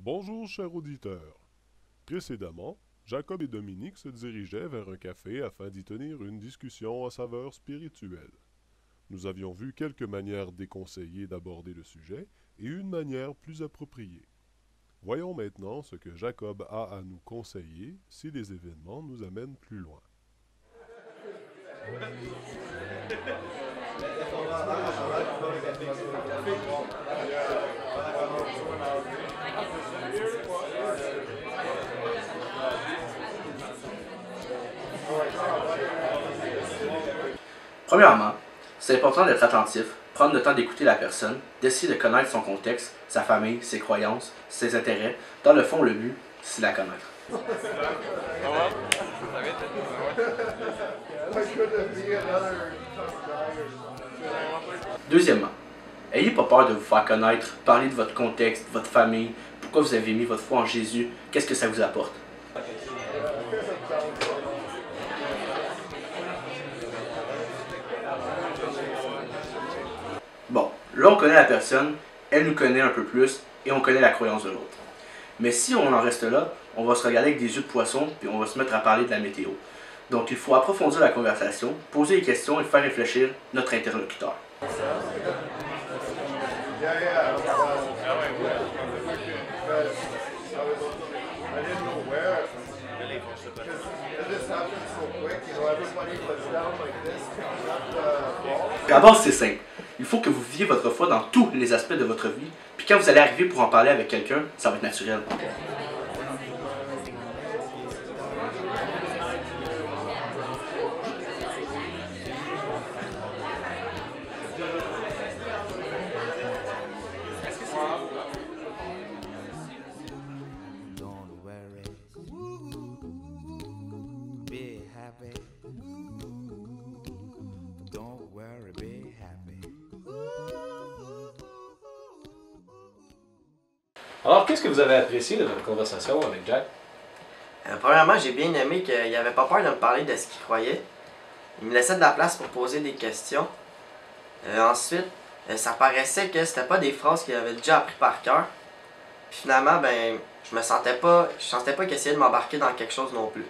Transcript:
Bonjour, cher auditeur. Précédemment, Jacob et Dominique se dirigeaient vers un café afin d'y tenir une discussion à saveur spirituelle. Nous avions vu quelques manières déconseillées d'aborder le sujet et une manière plus appropriée. Voyons maintenant ce que Jacob a à nous conseiller si les événements nous amènent plus loin. Premièrement, c'est important d'être attentif, prendre le temps d'écouter la personne, d'essayer de connaître son contexte, sa famille, ses croyances, ses intérêts. Dans le fond, le but, c'est la connaître. Deuxièmement, ayez pas peur de vous faire connaître, parler de votre contexte, votre famille, pourquoi vous avez mis votre foi en Jésus, qu'est-ce que ça vous apporte. Bon, là on connaît la personne, elle nous connaît un peu plus et on connaît la croyance de l'autre. Mais si on en reste là, on va se regarder avec des yeux de poisson puis on va se mettre à parler de la météo. Donc il faut approfondir la conversation, poser des questions et faire réfléchir notre interlocuteur. À la base, c'est simple. Il faut que vous viviez votre foi dans tous les aspects de votre vie, puis quand vous allez arriver pour en parler avec quelqu'un, ça va être naturel. Don't worry, be happy. Don't worry, be happy. Alors, qu'est-ce que vous avez apprécié de votre conversation avec Jack? Premièrement, j'ai bien aimé qu'il avait pas peur de me parler de ce qu'il croyait. Il me laissait de la place pour poser des questions. Ensuite, ça paraissait que c'était pas des phrases qu'il avait déjà appris par cœur. Puis finalement, ben, je sentais pas qu'il essayait de m'embarquer dans quelque chose non plus.